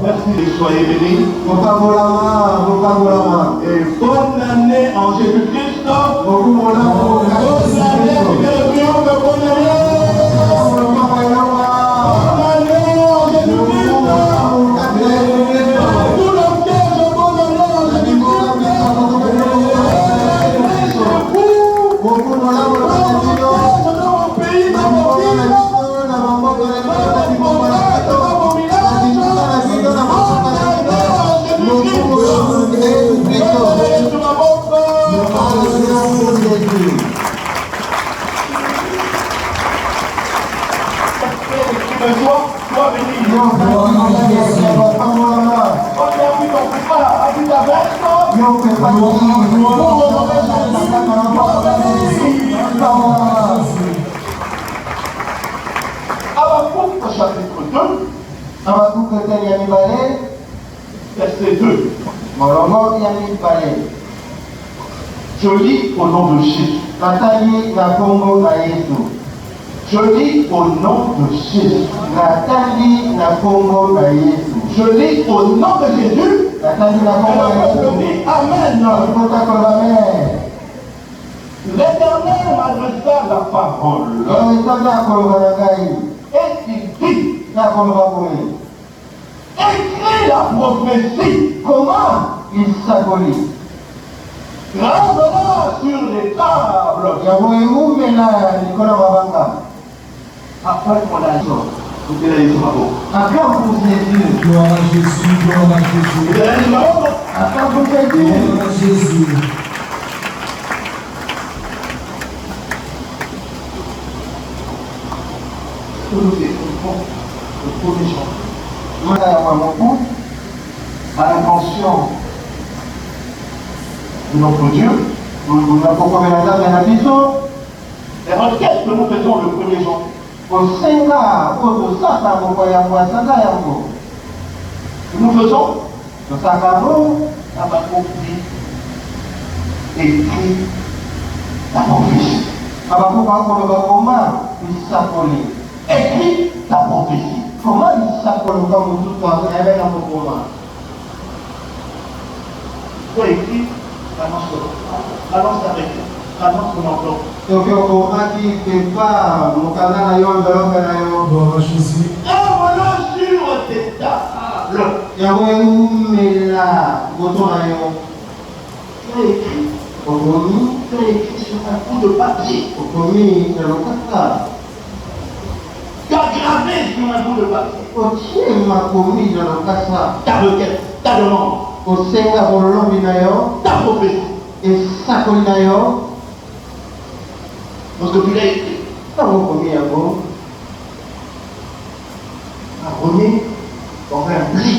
Merci, soyez bénis. Et bonne année en Jésus-Christ. Bonne année, bonne année. Habakkuk chapitre 2, verset 2. Je lis au nom de Jésus. Je lis au nom de Jésus. Je lis au nom de Jésus. Amen. L'Éternel m'adressa la parole. Et il dit, écris la prophétie. Comment il s'abolit. Grave-la sur les tables. Après qu'on a dit, vous allez dire encore pour Jésus. Gloire à Jésus, gloire à Jésus. Vous allez dire encore Gloire à Jésus. que nous écoutons le premier chant. À l'intention de notre Dieu, les requêtes que nous faisons le premier jour. Nous faisons Habakkuk dit, écrit ta prophétie. Écrit ta prophétie. Comment il s'appelle comme tout le monde avec un moment? Toi écris, annonce avec annonce ton emploi. Gloire à Jésus. Envoie-le sur tes tables. Tu as écrit sur un bout de papier. Tu as gravé sur un bout de papier. Ta requête, ta demande, ta prophétie. Parce que tu l'as écrit. Un premier, on fait un pli.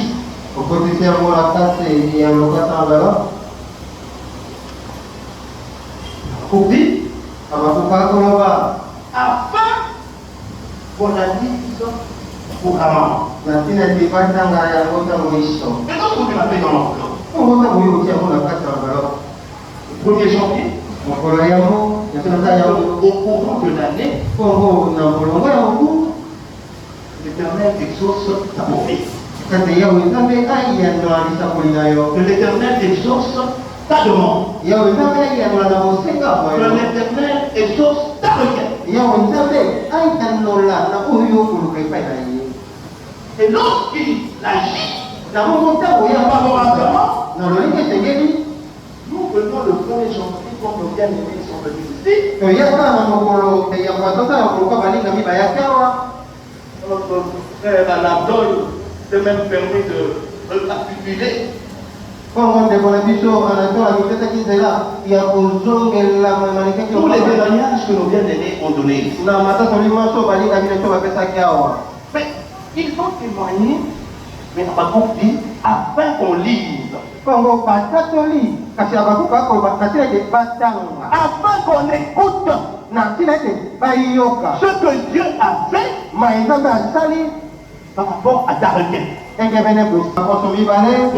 Copie, afin qu'on a dit pour Haman. Et donc, tu l'as fait dans l'enveloppe. 1er janvier, au courant de l'année, l'Éternel exauce ta prophétie. Que l'Éternel exauce ta demande. Que l'Éternel exauce ta requête. Et lorsqu'il agit favorablement, nous venons le 1er janvier, comme nos bien-aimés sont venus ici. Notre frère Anabdol s'est même permis de récapituler. Tous les témoignages que nos bien-aimés ont donnés. Mais ils ont témoigné, mais Habakkuk dit, afin qu'on lise. Afin qu'on écoute ce que Dieu a fait par rapport à ta requête. Je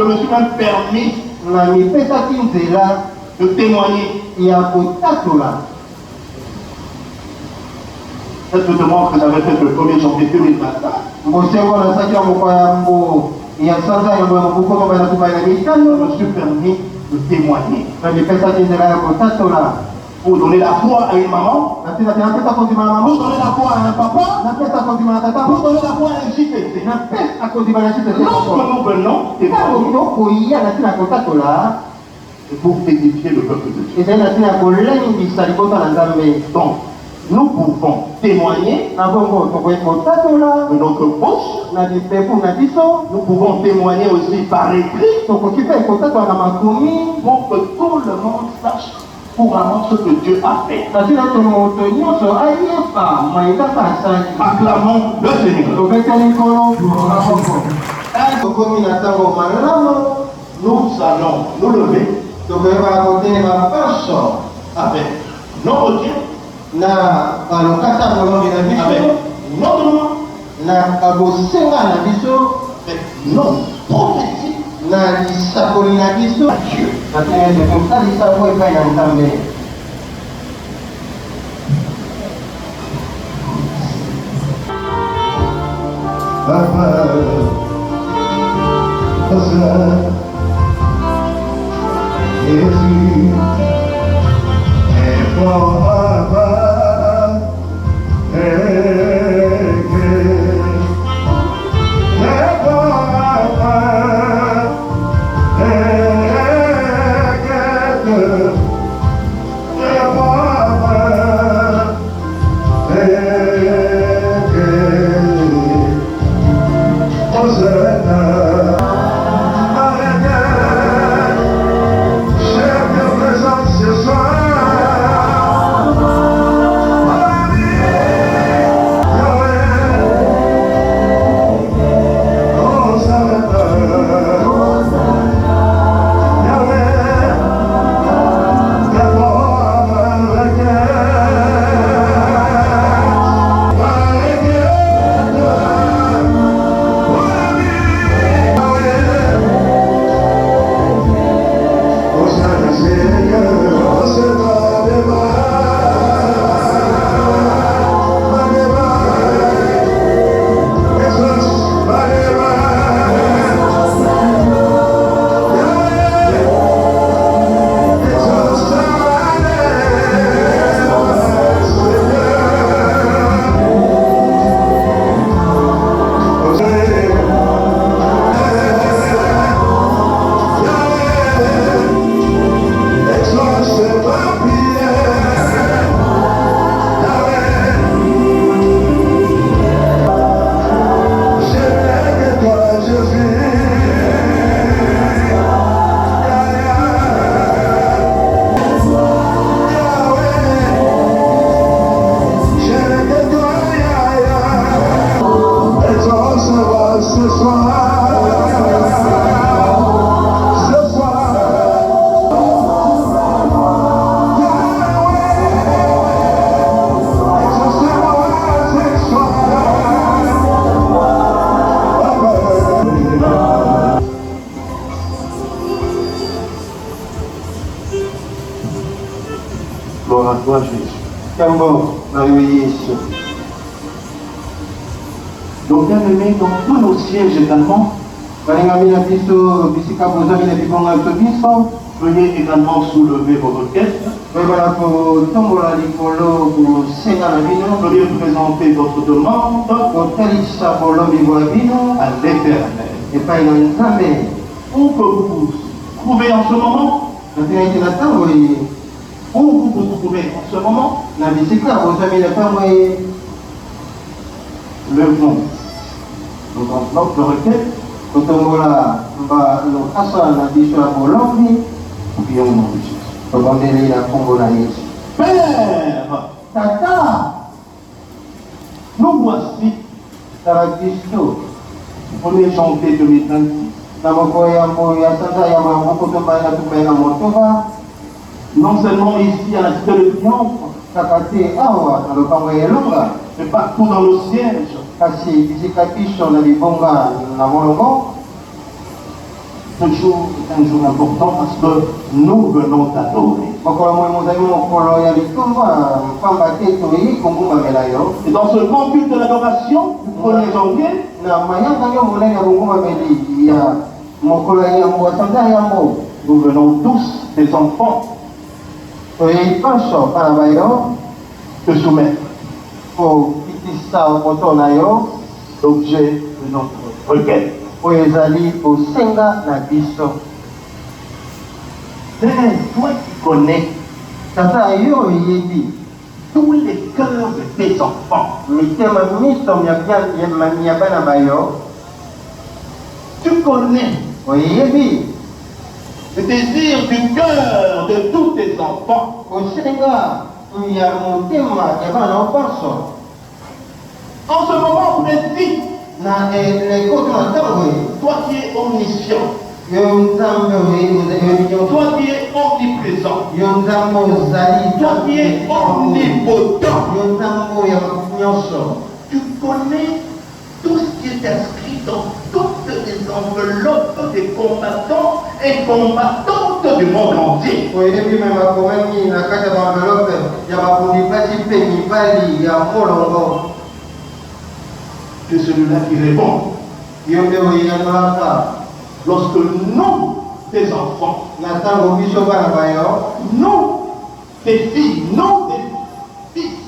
me suis même permis de témoigner. Ça te demande que j'avais fait le 1er janvier 2025. Mboseko na saki ya mkwayambo ya sasa ya mbuko kwa na tumaina mitano. Je me suis permis de témoigner. Na nipesa jindela ya kotato la. Pour donner la foi à une maman. Na tina tina pesa kozima na Pour maman. donner la foi à un papa. Na pesa kozima na tata. Pour donner la foi à un JPC. Na pesa kozima na chite. Lorsque nous venons témoigner. Koko iya na tina kotato la. C'est pour édifier le peuple de Dieu. Et c'est na tina kolengisa libota na Nzambe. Donc, nous pouvons témoigner Na bongo tokoye kotato la. de notre bouche. Na dipepu na biso. Nous pouvons témoigner aussi par écrit Tokoki pe kotato na makomi. pour que tout le monde sache couramment ce que Dieu a fait. Na tina to moto nyonso ayepa maika pasali. Acclamons le Seigneur. Tobeteli nkolo. Tokomi na ntango malamu. Nous allons nous lever tokoyeba kotelema paso avec nos dieux, na balokata molongi na avec biso notre nom, na bosenga na biso avec nos prophéties. na lisakoli na biso Dieu. na tene tosalisa yango epai na Nzambe. Papa, Jésus est fort, Papa, Gloire à toi, Jésus. Kambo na yo Yesu. Donc, bien-aimés, dans tous nos sièges également, balingami na biso bisika bozami na bibonga to biso veuillez également soulever votre tête. toyebana kotombola likolo kosenga na bino Veuillez présenter votre demande kotalisa bolombi bwa bino à l'Éternel. epai na Nzambe. Où que vous vous trouvez en ce moment, natina ete na ntango ye où vous vous trouvez en ce moment, na bisika bozami na ntango ye levons nos enveloppes de requête, kotombola lokasa na biso ya bolombi prions au nom de Jésus. tobondeli na nkombo na Yesu. Père, Tata nous voici, tala Kristo premier janvier 2026. na moko ya mbo ya sanza ya maboko tombai na motoba Non seulement ici à la cité de Triomphe, kaka te awa na lopango ya elonga mais partout dans le siège. kasi bisika biso na libonga na molongo Ce jour est un jour important parce que nous venons d'adorer. Et dans ce grand culte de l'adoration du 1er janvier, nous venons tous des enfants de soumettre l'objet de notre requête. Mais toi qui connais tous les cœurs de tes enfants, tu connais le désir du cœur de tous tes enfants. En ce moment précis, toi qui es omniscient, toi qui es omniprésent, toi qui es omnipotent, tu connais tout ce qui est inscrit dans toutes les enveloppes des combattants et combattantes du monde entier. Tu es celui-là qui répond. Lorsque nous, tes enfants, nous, tes filles, nous, tes fils,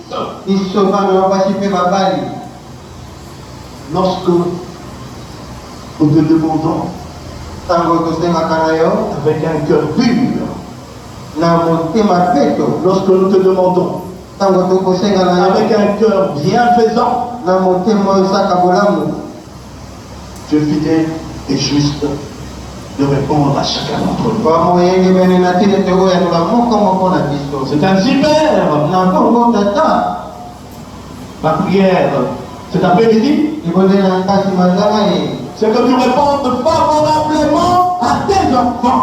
lorsque nous te demandons avec un cœur pur, lorsque nous te demandons avec un cœur bienfaisant, tu es fidèle et juste de répondre à chacun d'entre nous. C'est ainsi, Père. Ma prière cet après-midi, c'est que tu répondes favorablement à tes enfants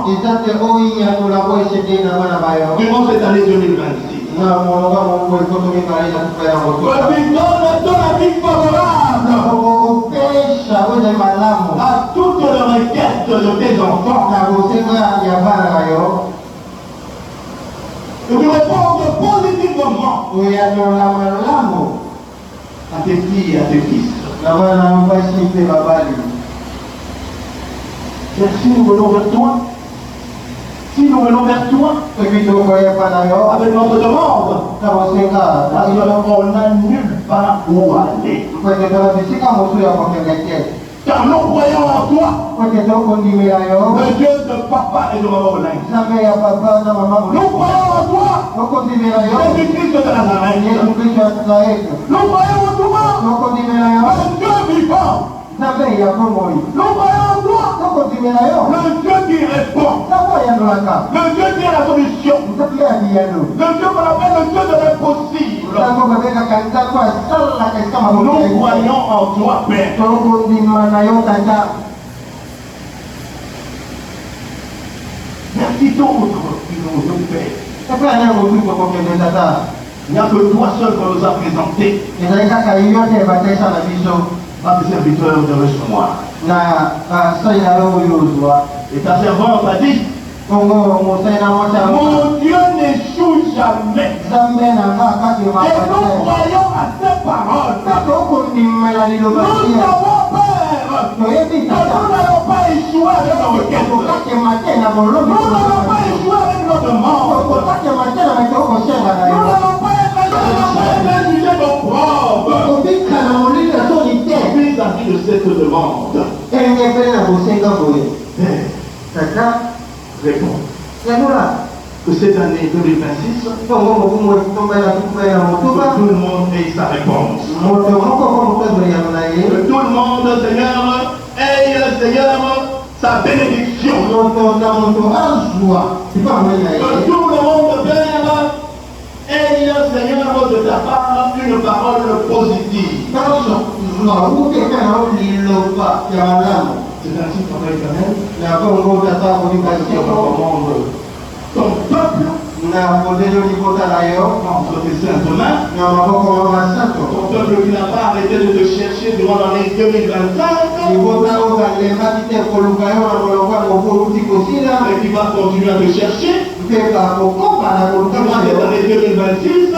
durant cette année 2026. Que tu donnes ton avis favorable à toutes les requêtes de tes enfants. Que tu répondes positivement à tes filles et à tes fils. Si nous venons vers toi, si nous venons vers toi, avec notre demande, on n'a nulle part où aller. Car nous croyons en toi, le Dieu de papa et de maman Olaï. Nous croyons en toi, Jésus-Christ de Nazareth. Nous croyons en toi, le Dieu vivant. Nous croyons en toi, le Dieu qui répond, le Dieu qui est la solution, le Dieu qu'on appelle le Dieu de l'impossible. Nous croyons en toi, Père. Merci d'autres qui nous fait. Il n'y a que toi seul qu'on nous a présenté. Pas de serviteur de recevoir. Et ta servante a dit, mon Dieu n'échoue jamais. Et nous croyons à ces paroles. Nous savons, Père, que nous n'allons pas échouer avec nos requêtes. Nous n'allons pas échouer avec nos demandes. Nous n'allons pas être jugés nos preuves vis-à-vis de cette demande. Réponds. Que cette année 2026, que tout le monde ait sa réponse. Que tout le monde, Seigneur, ait, Seigneur, sa bénédiction. Que tout le monde, Père, ait, Seigneur, de ta part une parole positive. C'est ainsi qu'on est éternel. Ton peuple tes saintes mains. Ton peuple qui n'a pas arrêté de te chercher durant l'année 2025. Et qui va continuer à te chercher. Durant l'année 2026.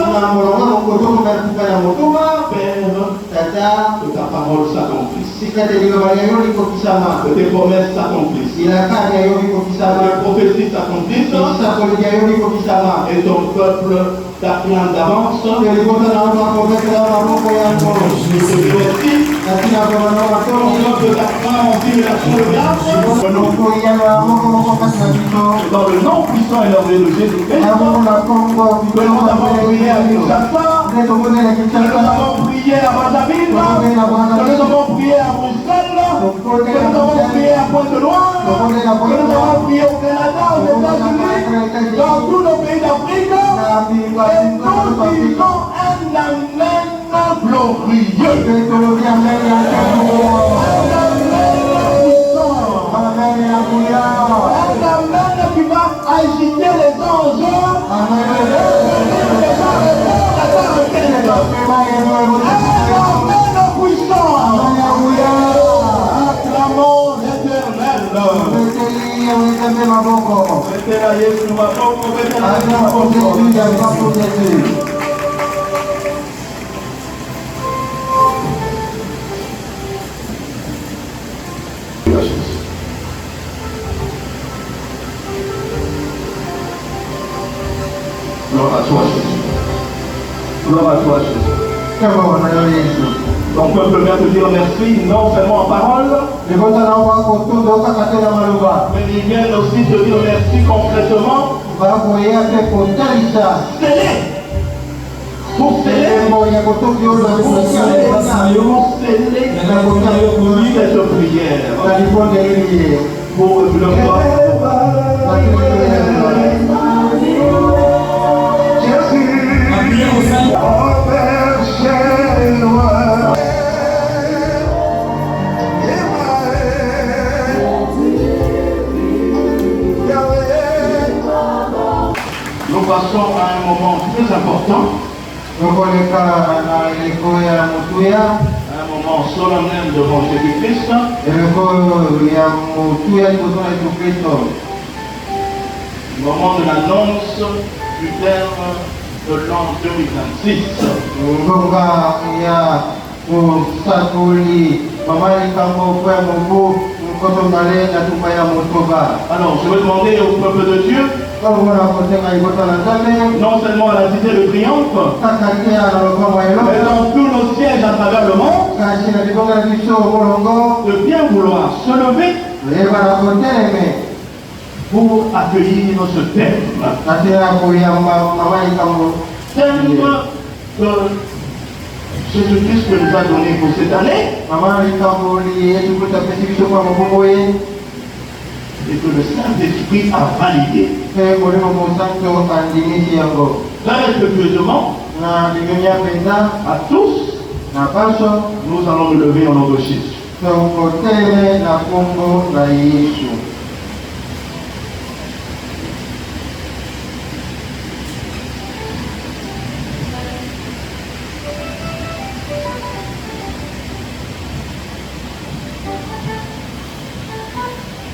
Père, que ta parole s'accomplisse. Que tes promesses s'accomplissent. Que tes prophéties s'accomplissent. Et ton peuple t'acclame d'avance. Je te remercie. Ton peuple t'acclame en simulation de grâce. Dans le nom puissant et merveilleux de Jésus-Christ. Que nous avons prié à Kinshasa. Que nous avons prié à Brazzaville. Que nous avons prié à Bruxelles. Que nous avons prié à Pointe-Noire. Que nous avons prié au Canada, aux États-Unis, dans tous nos pays d'Afrique. Et nous disons un amen glorieux. Un amen qui va agiter les anges. Gloire à toi, Jésus. Gloire à toi, Jésus. Ton peuple vient te dire merci, non seulement en parole, mais il vient aussi te dire merci concrètement. Sceller. Pour sceller cette prière. Pour le nous passons à un moment très important, un moment solennel devant Jésus-Christ, moment de l'annonce du terme de l'an 2026. Alors, je veux demander au peuple de Dieu, non seulement à la cité de triomphe, mais dans tous nos sièges à travers le monde, de bien vouloir se lever pour accueillir ce thème. Thème que Jésus-Christ nous a donné pour cette année. Et que le Saint-Esprit a validé. Très respectueusement, à tous, nous allons nous lever au nom de Jésus.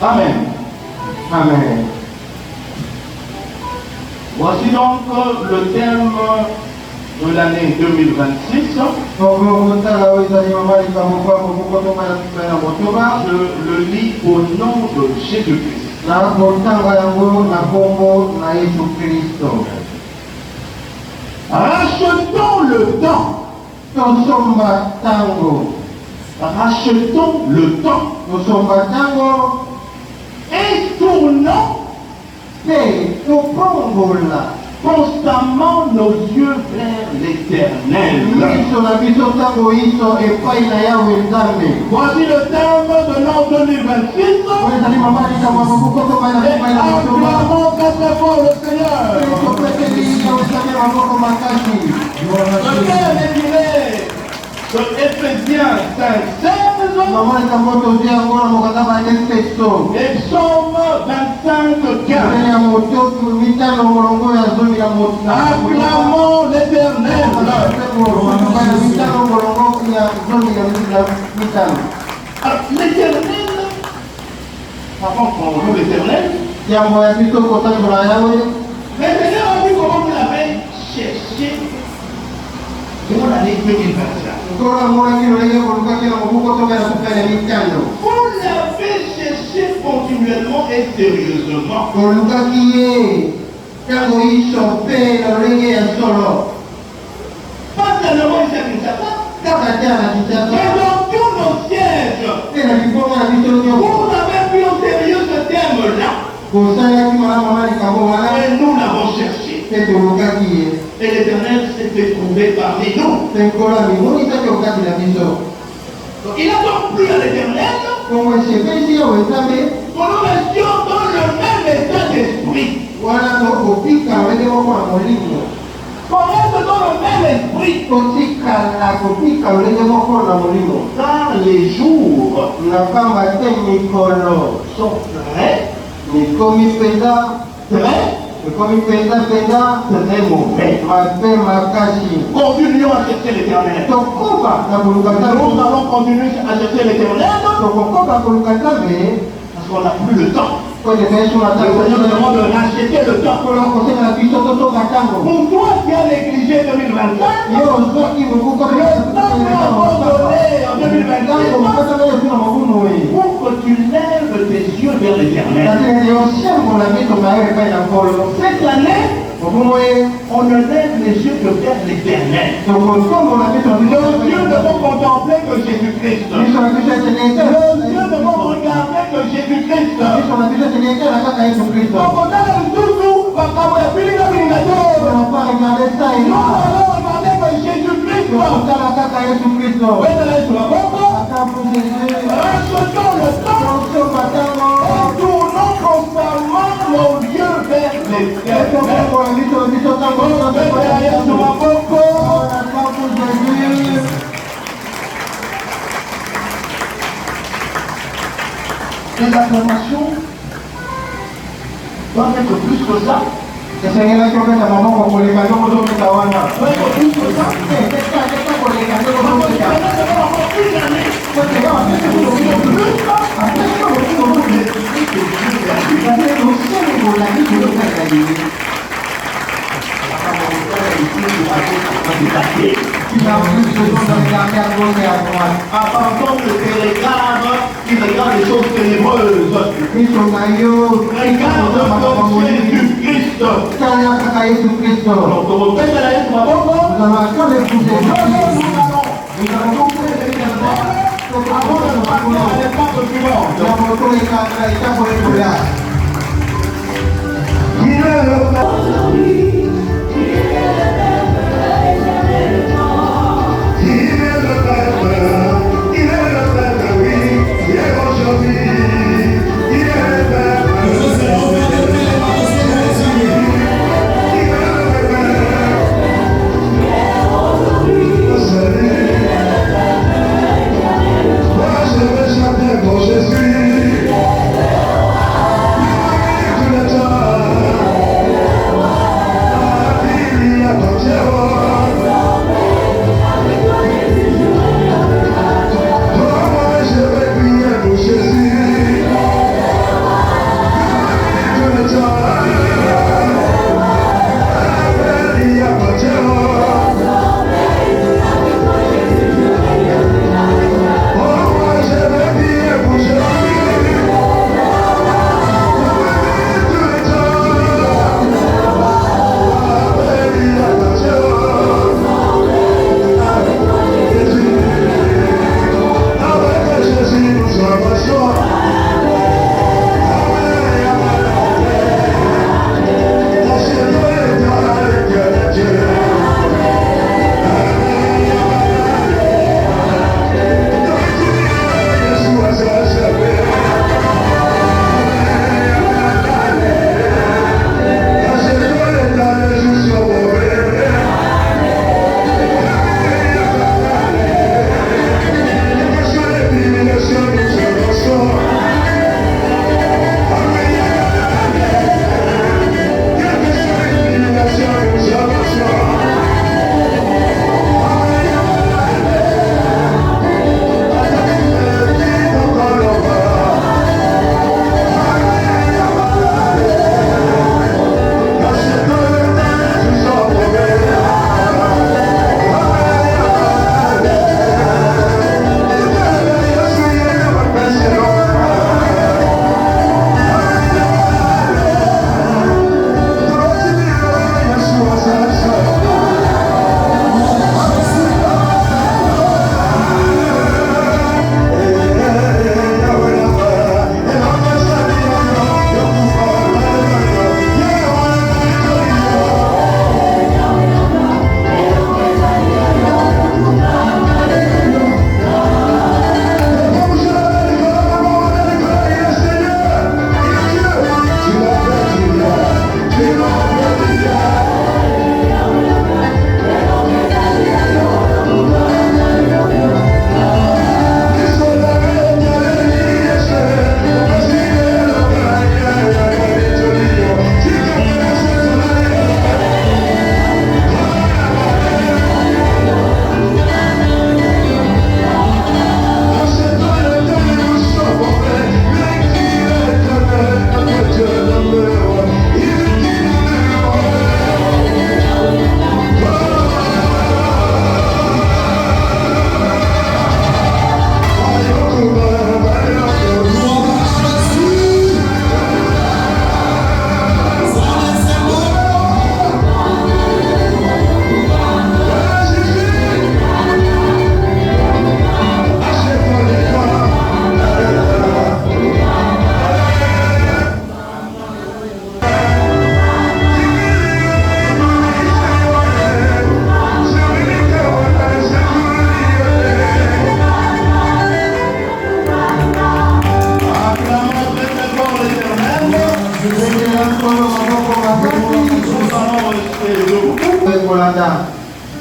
Amen. Amen. Voici donc le thème de l'année 2026. Je le lis au nom de Jésus-Christ. Rachetons le temps. Rachetons le temps. Et tournons constamment nos yeux vers l'Éternel. Voici le terme de l'an 2026. Et acclamons très très fort le Seigneur. Le Père est dîné de Éphésiens 5:16. Et Psaume 25:15. Acclamons l'Éternel. Alors, l'Éternel, par contre, on loue l'Éternel. Mais maintenant, on dit comment vous l'avez cherché pour l'année 2021. Vous l'avez cherché continuellement et sérieusement. Pas seulement ici à Kinshasa, mais dans tous nos sièges. Vous avez pris au sérieux ce terme-là. Et nous l'avons cherché. Et l'Éternel s'est trouvé parmi nous. Donc, il n'a donc plu à l'Éternel que nous restions dans le même état d'esprit. Qu'on reste dans le même esprit. Car les jours sont très mauvais. Continuons à chercher l'Éternel. Nous allons continuer à chercher l'Éternel parce qu'on n'a plus le temps. Le Seigneur demande de racheter le temps. Pour toi qui as négligé 2024, le temps que nous avons donné en 2024, pour que tu lèves tes yeux vers l'Éternel. Cette année, on ne lève les yeux que vers l'Éternel. Nos yeux ne vont contempler que Jésus-Christ. Nos yeux ne vont regarder que Jésus-Christ. Donc on a toujours nous allons regarder que Jésus-Christ. Rachetons le temps et tournons constamment nos yeux vers l'Éternel. Les acclamations doivent être plus que ça. Doivent être plus que ça. Abandonne le télégramme qui regarde les choses ténébreuses. Regarde comme Jésus-Christ. Donc, on fait la lettre à bon. Nous allons donc faire l'éternel. Avant de partir à l'étape suivante. Jésus.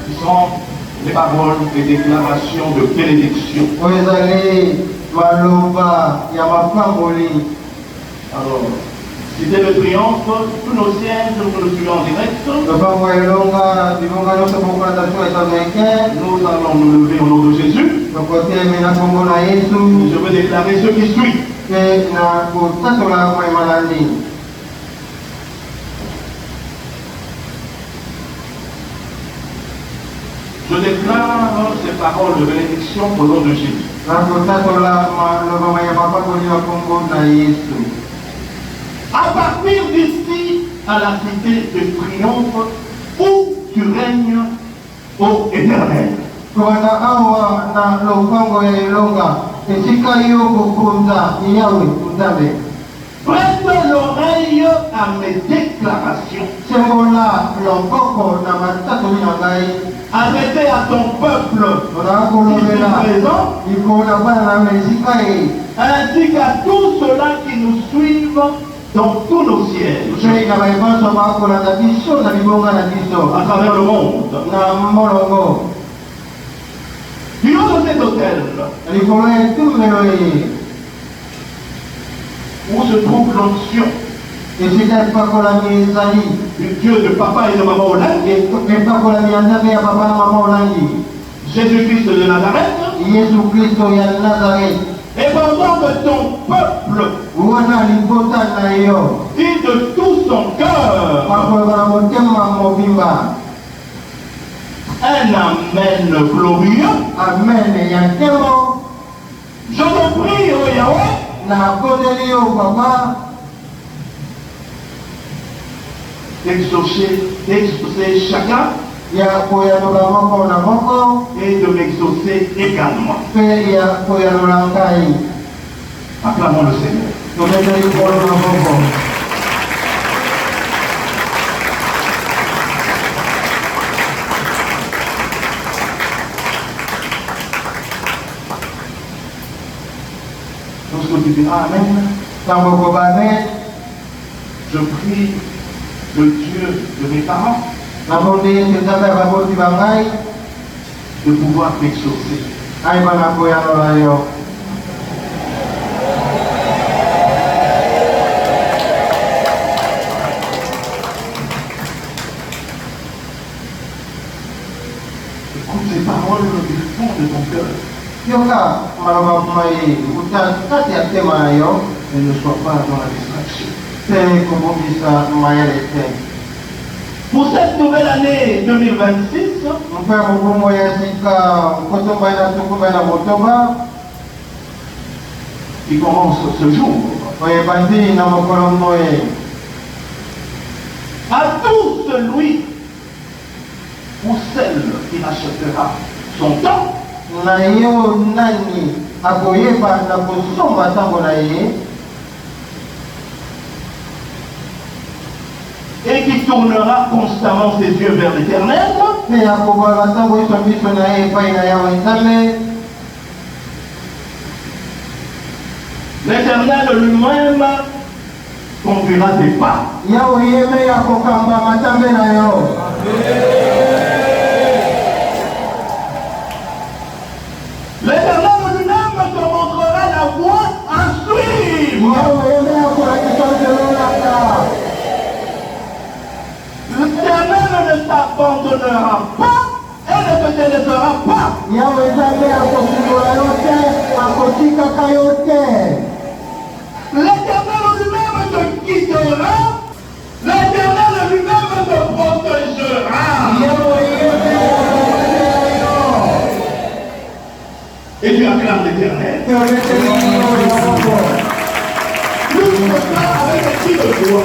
qui sont les paroles et déclarations de bénédiction. Alors, c'était le triomphe, tous nos sièges, nous nous suivons en direct. Nous allons nous lever au nom de Jésus. Je veux déclarer ce qui suit. Je déclare ces paroles de bénédiction au nom de Jésus. À partir d'ici à la cité de triomphe où tu règnes, ô Éternel. Prête l'oreille à mes déclarations. Arrêtez à ton peuple ici présent, ainsi qu'à tous ceux-là qui nous suivent dans tous nos sièges, à travers le monde. Du haut de cet hôtel, où se trouve l'onction du Dieu de papa et de maman Olangi, Jésus-Christ de Nazareth, et pendant que ton peuple dit de tout son cœur un amen glorieux, je te prie, oh Yahweh, d'exaucer chacun et de m'exaucer également. Acclamons le Seigneur. Lorsque tu dis Amen, je prie le Dieu de mes parents de pouvoir m'exaucer. Écoute ces paroles du fond de ton cœur. Et ne sois pas dans la distraction. Pour cette nouvelle année 2026, qui commence ce jour, à tout celui ou celle qui achètera son temps, et qui tournera constamment ses yeux vers l'Éternel, l'Éternel lui-même conduira tes pas. L'Éternel lui-même te montrera la voie à suivre. L'Éternel ne t'abandonnera pas et ne te délaissera pas. L'Éternel lui-même te guidera. L'Éternel lui-même te protégera. Et tu acclames l'Éternel. Nous sommes là avec un petit de joie.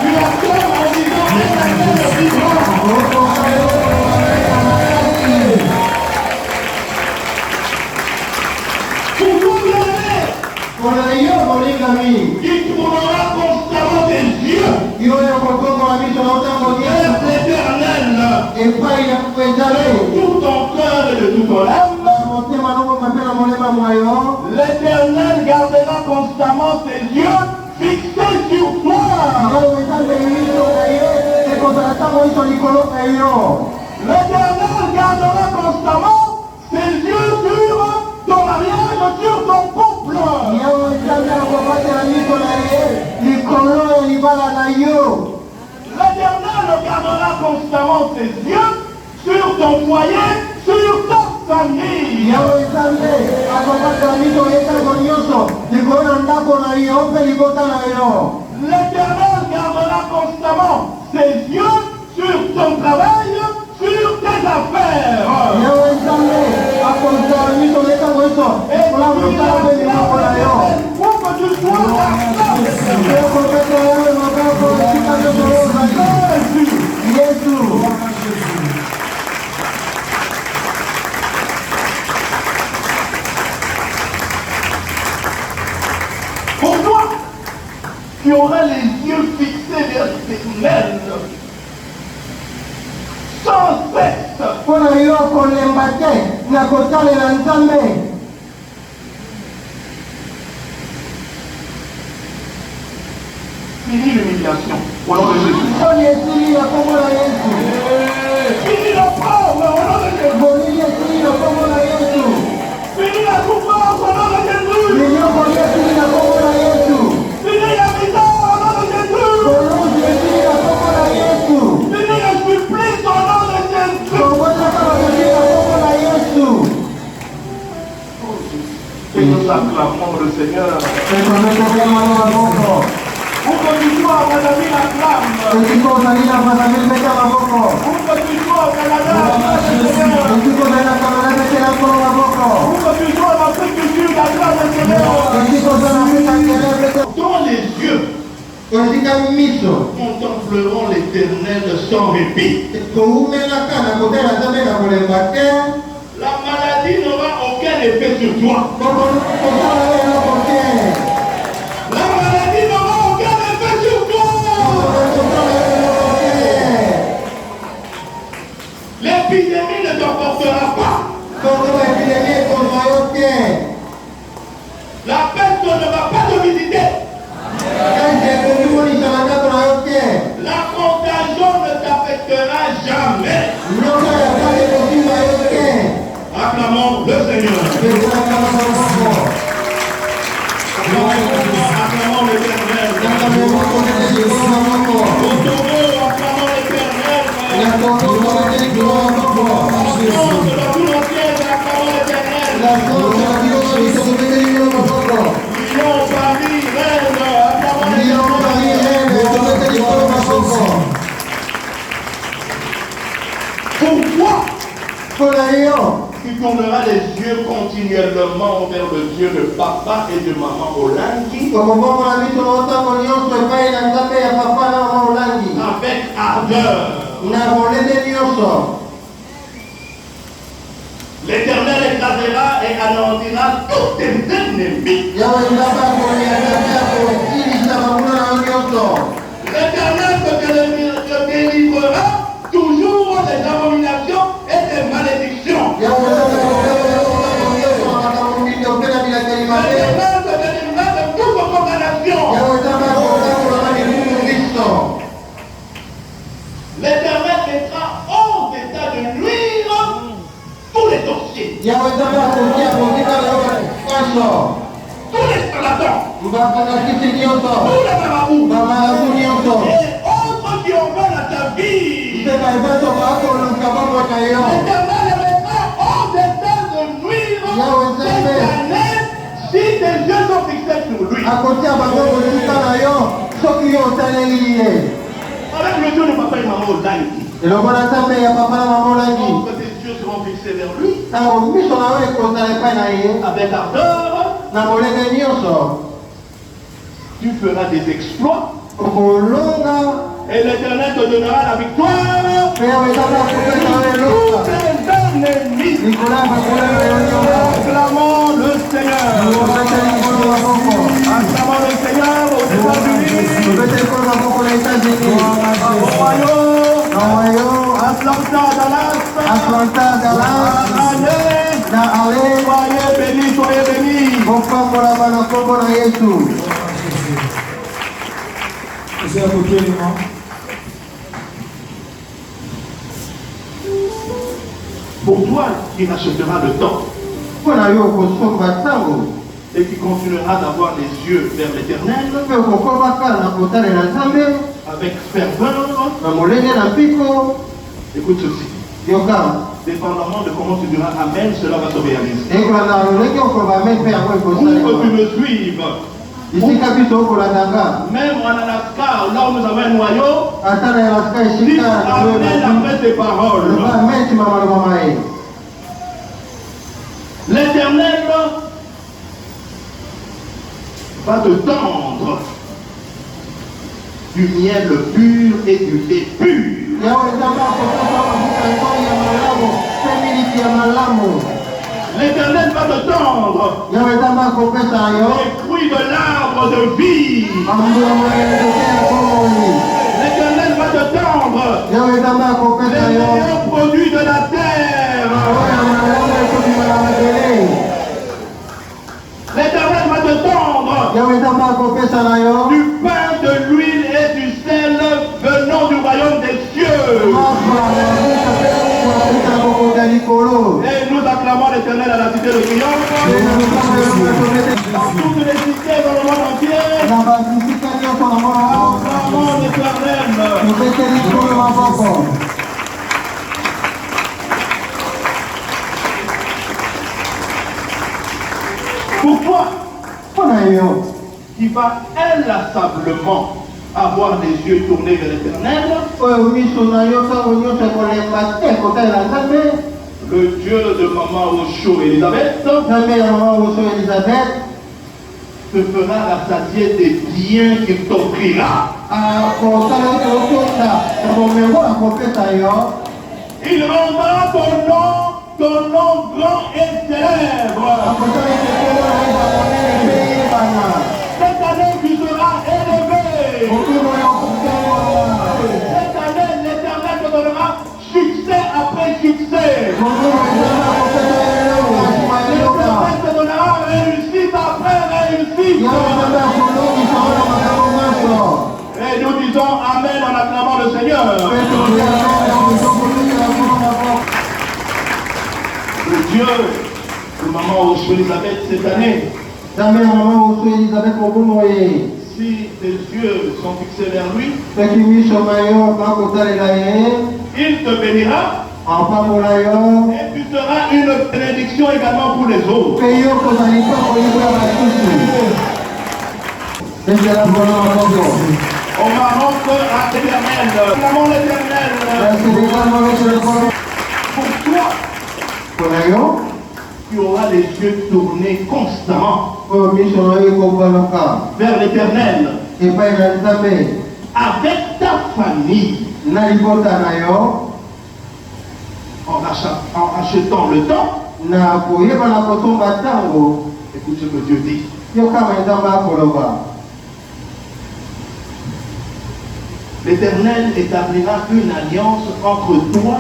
Tu acclames en disant l'Éternel vivant. Pour toi, bien-aimé, il tournera constamment tes yeux vers l'Éternel de tout ton cœur et de toute ton âme. L'Éternel gardera constamment ses yeux fixés sur toi. L'Éternel gardera constamment ses yeux sur ton mariage, sur ton couple. L'Éternel gardera constamment ses yeux sur ton foyer, sur ta famille. L'Éternel gardera constamment ses yeux sur ton travail, sur tes affaires. Et pour que tu sois la pour toi, qui auras les yeux fixés vers l'éternel, sans cesse, finis l'humiliation au nom de Jésus. Finis la preuve au nom de Jésus. Finis la souffrance au nom de Jésus. Finis la misère au nom de Jésus. Finis le supplice au nom de Jésus. Et nous acclamons le Seigneur. Pour que tu sois au Canada, acclame. Pour que tu sois au Canada, pour que tu sois en Afrique du Sud, acclame le Seigneur. Dans les yeux contempleront l'Éternel sans répit. La maladie n'aura aucun effet sur toi. La maladie n'aura aucun effet sur toi. L'épidémie ne t'emportera pas. La peste ne va pas te visiter. La contagion ne t'affectera jamais. Acclamons le Seigneur. Acclamons l'Éternel. Acclamons l'Éternel. Pourquoi tu tourneras les yeux continuellement vers le Dieu de papa et de maman Olangi avec ardeur. L'Éternel écrasera et anéantira tous tes ennemis. L'Éternel te délivrera toujours des abominations et des malédictions. L'Éternel te délivrera de toute condamnation. L'Éternel mettra hors d'état de nuire tous les sorciers, tous les charlatans, tous les marabouts et autres qui en veulent à ta vie. L'Éternel mettra hors d'état de nuire cette année si tes yeux sont fixés sur lui. Avec le Dieu de papa et maman Olangi. Que tes yeux seront fixés vers lui avec ardeur. Tu feras des exploits et l'Éternel te donnera la victoire. Tous tes ennemis. Acclamons le Seigneur. Acclamons le Seigneur aux États-Unis, au Royaume, Atlanta, Dallas, Na ale. Soyez bénis, soyez bénis. Mopambola bana kombo na Yesu. C'est à côté, non? Pour toi qui rachètera le temps Mpona yo kosomba ntango. et qui continuera d'avoir les yeux vers l'éternel Mpe okokoma kala na kotalela Nzambe. avec ferveur, Na molenge na mpiko. écoute ceci. Yoka. Dépendamment de comment tu diras Amen, cela va se réaliser. Ekolanda lolenge okoloba amen mpe yango Pour que tu ekosalema. me suives, Esika biso okolandanga. même en Alaska, là où nous avons un noyau, Ata na elaka dis esika Amen après tes paroles. loba amen nsima maloba maye. L'éternel va te tendre du miel pur et du lait pur. Yawe Nzambe akopesa mafuta nkoi ya malamu mpe miliki ya malamu. L'éternel va te tendre Yawe Nzambe akopesa yo les fruits de l'arbre de vie. bambula moyendoke ya bomoi. L'éternel va te tendre Yawe Nzambe les akopesa yo meilleurs produits de la terre. oyo malamu ekobima na mabele. L'éternel va te tendre Yawe Nzambe akopesa na yo du pain, de l'huile et du sel venant du royaume des cieux. mafuta na kokoka likolo. Et nous acclamons l'éternel à la cité de triomphe. Dans toutes les cités dans le monde entier. Na basisika nyonso na mona Acclamons l'éternel. topete likolo maboko. Pourquoi Mpona yo qui va inlassablement avoir les yeux tournés vers l'éternel, oyo miso na yo ntango nyonso ekolemba te kotalela Nzambe. le Dieu de maman Osho Elisabeth Nzambe ya mama oso Elizabeth te fera rassasier des biens qu'il t'offrira. akosala ete otonda na bomengo akopesa yo. Il rendra ton nom grand et célèbre. akosala ete kombo na ye bamonene mpe yebana. Cette année, tu seras élevé. motumo ya kokengwana. Cette année, l'éternel te donnera succès après succès. motumo Nzambe akopesa yo eloko na nsima ya eloko. L'éternel te donnera réussite après réussite. yawe Nzambe akolokisa wana makambo nyonso. Et nous disons Amen en acclamant le Seigneur. mpe tozela nzambe ya kozokolukela kuna maboko. Le Dieu de maman Osho Elisabeth cette année, Nzambe ya mama oso Elizabeth mobumo ye. si tes yeux sont fixés vers lui, soki miso na yo bakotalela ye il te bénira apambola yo et tu seras une bénédiction également pour les autres. mpe yo kozali mpo koyibo ya basusu. ezela mpona maboko Au Maroc, à l'éternel, acclamons l'éternel. yasedekamoloselekono Pour toi, mpona yo tu auras les yeux tournés constamment oyo miso na yo ekobanoka vers l'éternel epai na Nzambe avec ta famille na libota na yo en achetant le temps. na koyeba na kosomba ntango. Écoute ce que Dieu dit. yo kama Nzambe akoloba. L'Éternel établira une alliance entre toi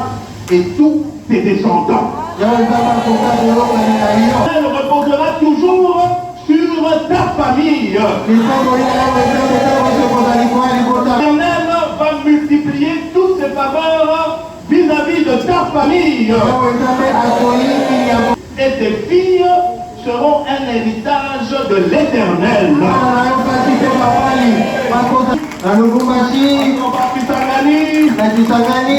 et tous tes descendants. yawe Nzambe akokata elokani na yo Elle reposera toujours sur ta famille. lisango ya yawe Nzambe ntango nyonso ekozali koya libota. L'Éternel va multiplier toutes ses faveurs vis-à-vis de ta famille. yawe Nzambe akoyiki yango. Et tes filles seront un héritage de l'Éternel. bana na yo kasi mpe bawali bakoza na Lubumbashi na Kisangani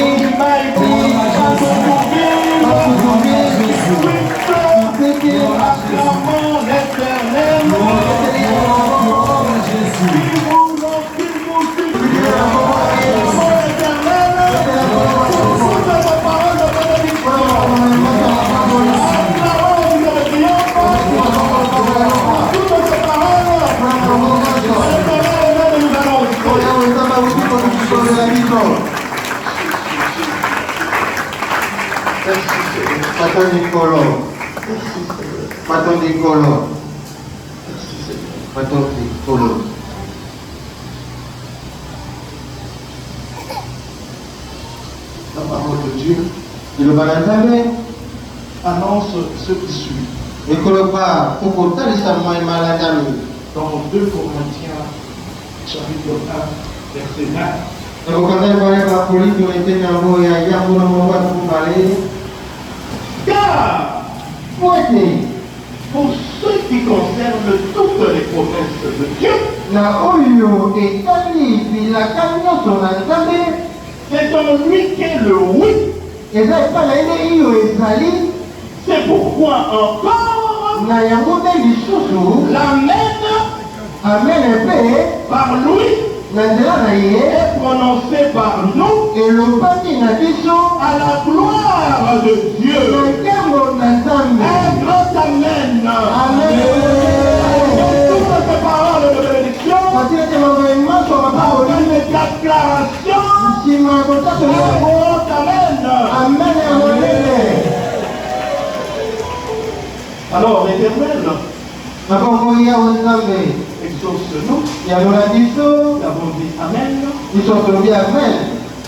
Acclamons l'Éternel. Patondikolo. La parole de Dieu Iloba na Nzambe annonce ce qui suit. Et que le pas, pour que tel serment est malade à nous. Dans 2 Corinthiens, chapitre 1, verset 9. Et vous connaissez la police qui était dans le monde, il y a pour le moment pour parler. Car, pour ce qui concerne toutes les promesses de Dieu, La oyo etali bilakanya sonanzambe. c'est en lui qu'est le oui. Eza epana ene iyo ezali. C'est pourquoi encore Na yango nde lisusu. l'amen Amen epe. par lui Na nzela na ye. est prononcé par nous Elobaki na biso. à la gloire de Dieu. Na nkembo na Nzambe. Un grand amen. Amen. Toutes ces paroles de bénédiction, Parce que c'est l'envoyement sur ma parole. une déclaration, Si ma contact un grand amen. Amen et Amen. Alors l'Éternel Nabongo ya Nzambe. exauce-nous, Ya lola biso. nous avons dit amen, Biso tolobi Amen.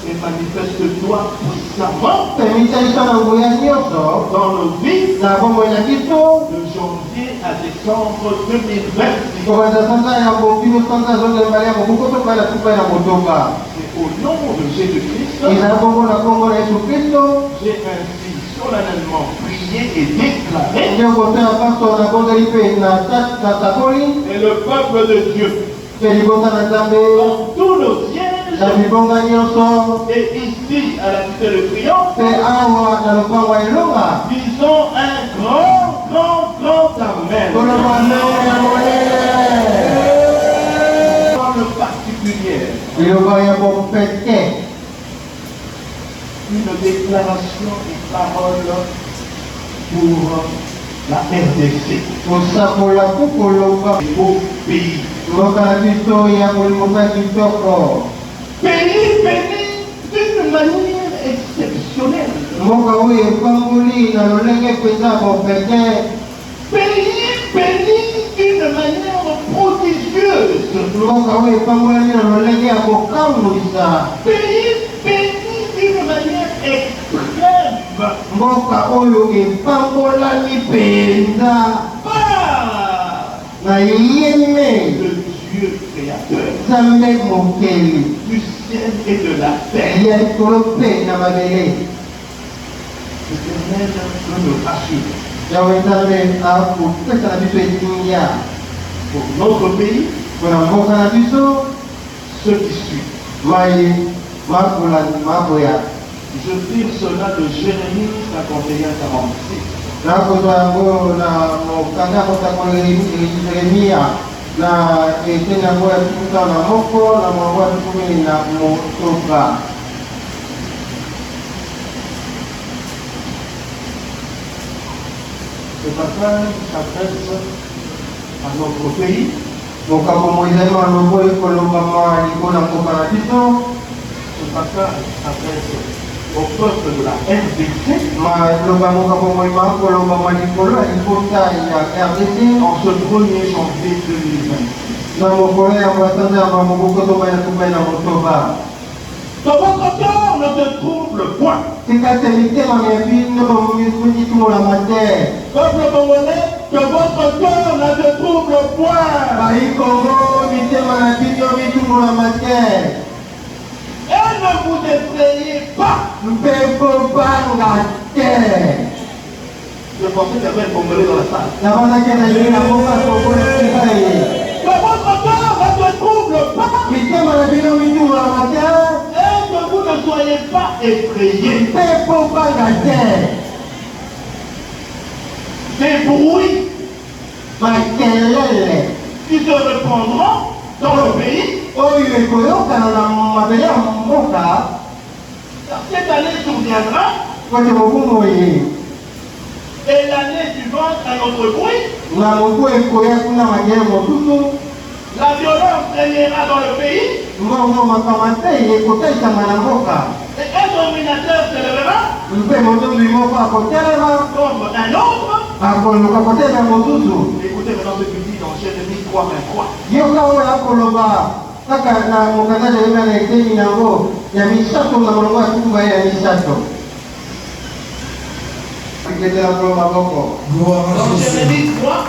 et manifeste-toi puissamment Permisa biso na nguya nyonso. dans nos vies Na bongo na biso. de janvier à décembre 2026. Kobanza sanza ya bobino sanza zonde mbali ya mobuko to bala tupa ya motoba. Et au nom de Jésus-Christ, Eza bongo na kongo na Yesu Kristo. j'ai ainsi solennellement prié et déclaré, Ndio kote ya pastor na bongo lipe na takoli. et le peuple de Dieu, Pe libota na Nzambe. dans tous nos Na sièges, bibonga nyonso. et ici à la cité de triomphe, Pe awa na lopango ya Elonga. disons un grand amen. Koloba Amen ya monene. Parole particulière, Liloba ya bompete. une déclaration et parole pour la RDC, Kosakola kukoloba. beau pays. Mboka na biso ya molimo mpe kitoko. Pays béni d'une manière exceptionnelle. Mboka oyo epangoli na lolenge mpenza bompete. Pays béni d'une manière prodigieuse. Mboka oyo epangolami na lolenge ya kokangwisa. Pays béni d'une manière extrême. Mboka oyo epangolami mpenza Par na yeme le Dieu créateur Nzambe mokeli du ciel et de la terre. ya likolo mpe na mabele. L'Éternel peut nous rassurer. Yawe Nzambe akopesa na biso etingia Pour notre pays, mpona mboka na biso. ce qui suit. Mai maboya Je tire cela de Jérémie 51-46. nakozwa yango na mokanda motango Yeremia na eteni yango ya 51 na mwango ya 10 na motoba. Ce passage s'adresse à notre pays, Mokambo ezali malongo ekolombama likolo na mboka na biso. ce passage s'adresse au peuple de la RDC Maloba mokambo moima kolombama likolo ya libota ya RDC en ce 1er janvier 2020. na mokolo ya basanza ya bamoboko toba ya tubai na motoba. Que votre cœur ne se trouble point. Tikate mitema ya bino mitungolama te. Peuple congolais, que votre cœur ne se trouble point. Baikongo mitema na bino mitungolama te. Et ne vous effrayez pas. Mpepo banga te. Je pensais qu'il y avait un Congolais dans la salle. Nabandaki na yini na mboka Kongo na Kibai. Que votre cœur ne se trouble pas. Mitema na bino mitungolama te. Et que vous ne soyez pas effrayés. Mpepo banga te. Des bruits Makelele qui se répandront dans le pays. oyo ekoyokana na mabele ya mboka. Cette année surviendra Kote mobumu oye et l'année suivante à notre bruit. na mobu ekoya kuna magele mosusu. La violence régnera dans le pays Mbongo makama te ekotaisama na mboka. et un dominateur s'élèvera Mpe motombi moko akotelema comme un autre. akoluka kotelema mosusu. Écoutez maintenant ce qu'il dit dans Jérémie 3:23. Yoka oyo akoloba kaka na mokanda Yeremia na eteni yango ya misato na molongo ya tuba ya misato. akipendea kwa maboko. Gloire à Dans Jésus. Jérémie 3,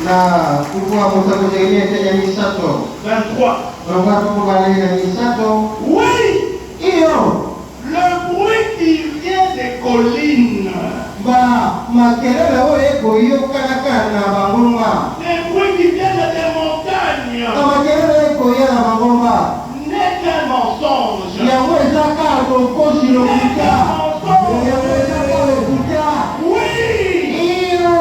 Na kukua Musa kutegemea tena misato. 23. Kwa kukubali na misato. Oui, Hiyo le bruit qui vient des collines, makelele oyo ekoyokana na bangomba. les bruits qui viennent des montagnes, Makelele ekoya na bangomba. n'est qu'un mensonge. Yango ezaka lokosi lokuta. Yango ezaka lokuta. Oui, Iyo.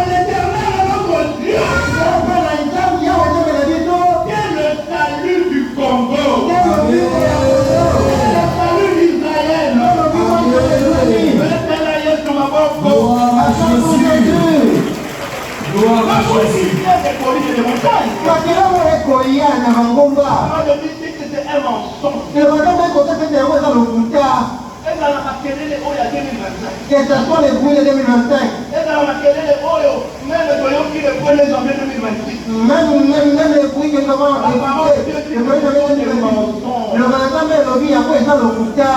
l'Éternel est notre Dieu, Yapana nzambi yawe tebela biso. c'est le salut du Congo, Telo biko ya Kongo. le salut d'Israël. Telo biko ya Israeli. Mettez-la Yesu maboko. Gloire à Jésus. Gloire Le à bruit qui Jésus. vient des collines et des montagnes. Makelele ekoya na bangomba. Avant de dire que c'est un mensonge. Ebangomba ekotepete yango eza lokuta. Et dans la makelele oyo ya 2025. Que ce soit les bruits de 2025. Et dans la makelele oyo, même toyoki le 1er janvier 2026. Même les bruits que nous avons écoutés, le bruit de 2025. Le Nzambe elobi yango eza lokuta.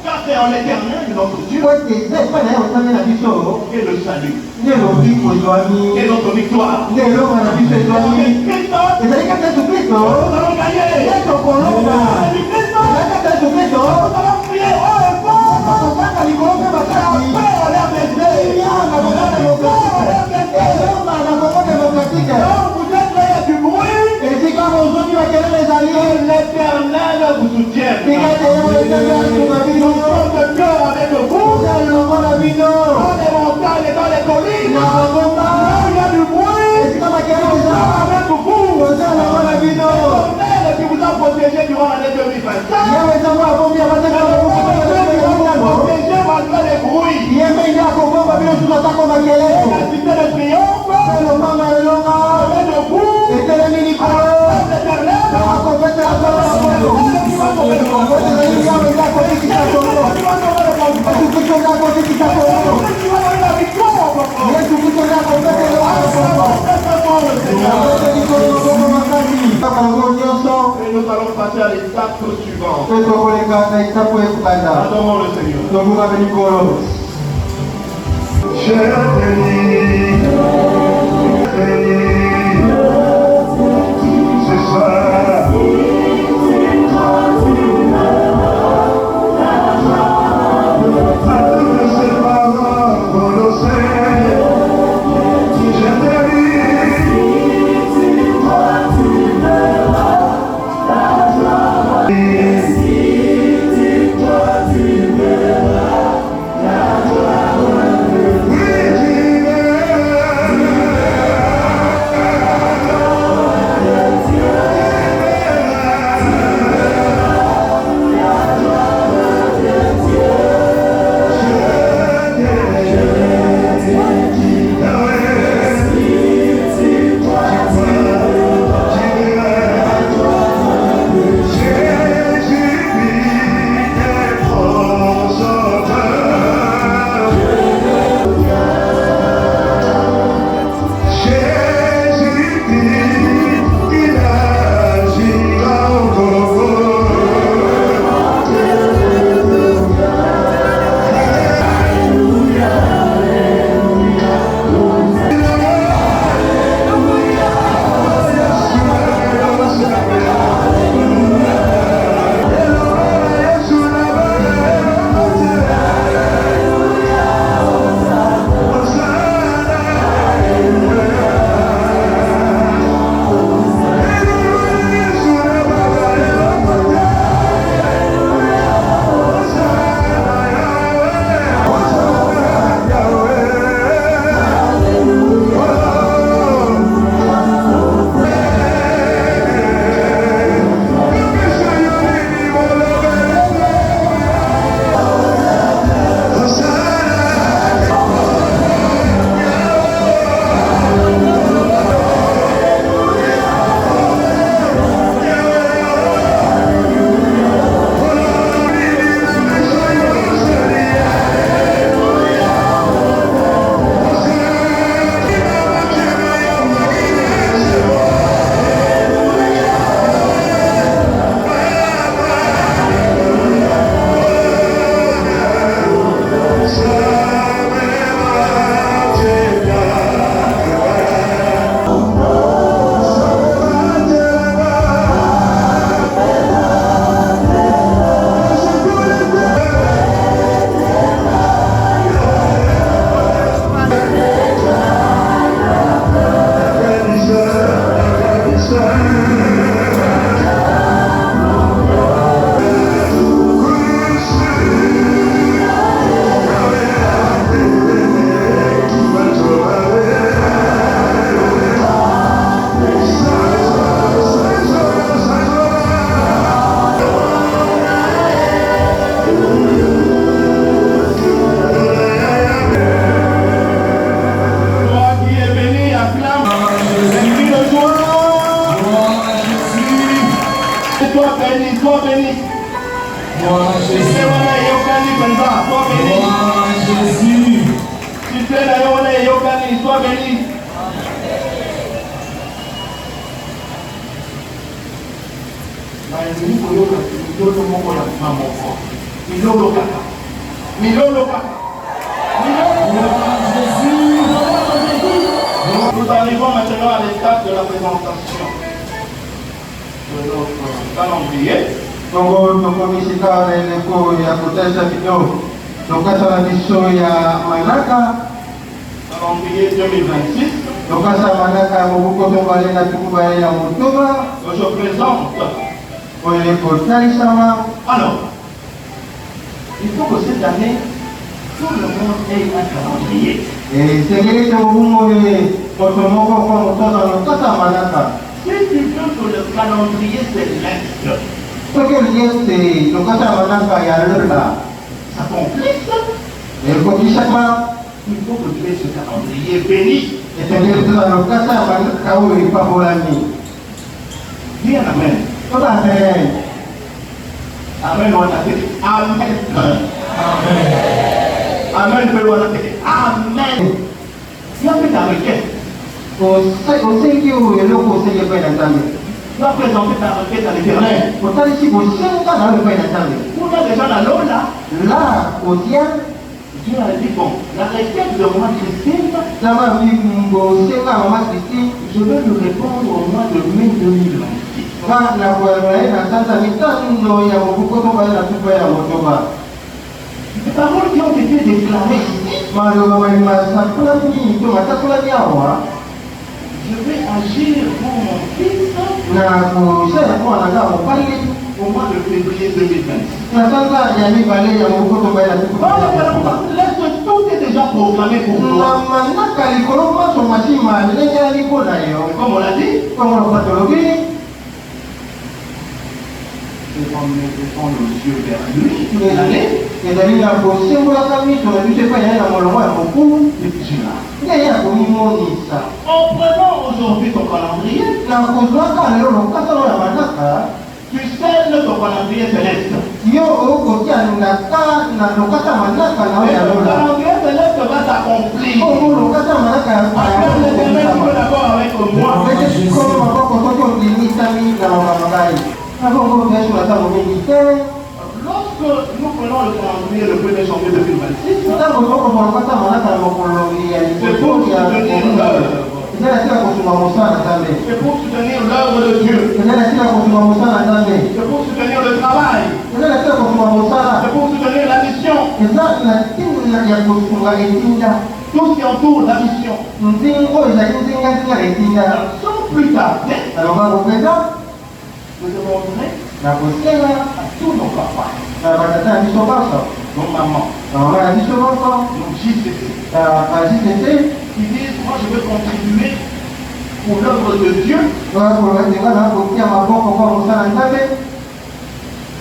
Car c'est en l'Éternel, notre Dieu, Po ete eza epai na ye otambe na biso. et le salut. Nde elobi kozwami. Et notre victoire. Nde elonga na biso ezwami. Christophe, ezali kaka Yesu Kristo. nous allons gagner. Ye tokolonga. C'est Christophe, ezali kaka Yesu Kristo. nous allons prier haut et fort. tokotanga likolo mpe makasi. Pour l'air des dieux. eyanga Kongo démocratique. eyanga na Kongo démocratique. Donc vous êtes là, il y a du bruit. esika bozongi bakelele ezali. L'Éternel vous soutient. tika ete ye oyetembe asunga bino. Nous sommes de cœur avec vous. oza longola bino. Dans les montagnes et dans les collines. na bangomba. Là où il y a du bruit. esika bakelele Nous eza. sommes avec vous. oza longola bino. L'Éternel qui vous a protégé durant l'année 2025. yewe ezango abombi abateka Dieu qui vous a protégé malgré les bruits. ye mpe nde akobomba bino susu atako makelele. La cité de triomphe. elonganga elonga. Avec de vous. etelemi likolo. L'Éternel. akopetela kolo na moto. ezali yawe nde akotikisa kongo. yesu kristo nde akotikisa kongo. yesu kristo nde akopetela kongo. akopete likolo na kongo makasi. bango nyonso Et nous allons passer à l'étape suivante. mpe tokoleka na etape ekokanda. Adorons le Seigneur. tobungame likolo. Je bénis ce soir. À toutes ces paroles prononcées, je bénis. sois béni, sois béni. Gloire à Jésus. Sois béni. Gloire à Jésus. Tu plais d'ailleurs, sois béni. Nous arrivons maintenant à l'étape de la présentation de notre calendrier. Tongo tokomisika na eleko ya kotesa kidogo tokasa na biso ya manaka Calendrier 2026. tokasa manaka ya mobuko tombale na tukuba ya motoba Que je présente. oyo ekotalisama. Alors, il faut que cette année, tout le monde ait un calendrier. esengeli te mobumo oyo moto moko kwa motoza lokasa manaka Si tu veux que le calendrier céleste soki olingi ete lokasa manaka ya lola s'accomplisse, ekokisama il faut que tu aies ce calendrier béni. esengeli toza lokasa ya manaka oyo epabolami. Dis un amen. toza amen. Amen, on a dit amen. Amen, on a dit amen. Il y a fait ta requête. osengi oyo eloko osengi epai na nzambe Tu vas présenter ta requête à l'éternel. otalisi kosenga na oyo epai na nzambe Pour là, déjà dans l'eau là, la otia Dieu a dit bon, la requête de moi Christine, nzambe bosenga mama Christine je vais lui répondre au mois de mai 2026. nga na koyanola ye na sanza mitano ya mobuko tobale na tupa ya motoba. Les paroles qui ont été déclarées ici, maloba masakulami to matakulami awa je vais agir pour mon fils na kosala mwana nga mobali au mois de février 2026. na sanza ya mibale ya mobuko tobale na tupa ya motoba. Laisse, tout est déjà programmé pour na toi. manaka likolo maso masima ndenge ya liko na yo Comme on l'a dit, komoloba tolobi et on met nos yeux vers lui toute l'année, ezali na kosembolaka miso na biso epai naye na molongo ya mokulu et puis tu l'as. nde ya komimonisa En prenant aujourd'hui ton calendrier, na kozwaka lelo lokasa oyo ya manaka tu scelles ton calendrier céleste. yo okotia na lokasa ya manaka na oyo Et ya ton lola calendrier céleste va s'accomplir. omo lokasa ya manaka Après l'éternel, tu es d'accord avec moi. ekekolo maboko soki obimisami na makambo ngai nabongo biasula ntango mingi te Lorsque nous prenons le calendrier le 1er janvier 2026, ntango tokoba lokasa ya manaka na mokolo ya c'est pour liboso ya soutenir l'œuvre. ezali asila kosunga mosala na nzambe C'est pour soutenir l'œuvre de Dieu. ezali asila kosunga mosala na nzambe C'est pour soutenir le travail. ezali asila kosunga mosala C'est pour soutenir la mission. eza na ntina ya kosunga etinda Tout ce qui entoure la mission. nzingo ezali nzingazinga na etinda Sans plus tarder, naloba kopeza je demanderai na kosenga à tous nos papas, na batata ya biso baso nos mamans, na mama ya biso baso nos JCC, na JCC qui disent moi je veux contribuer pour l'œuvre de Dieu koloba nzinga na kotia maboko kwa mosala nzambe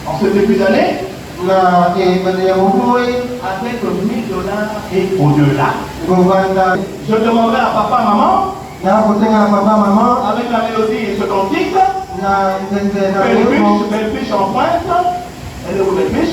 en ce début d'année na ebande ya mokumoi avec $1000 et au-delà. kovanda Je demanderai à papa, maman, na kosenga na papa mama avec la mélodie et ce cantique, na nzenze na belle koyoko biche en pointe, elle est où belle biche?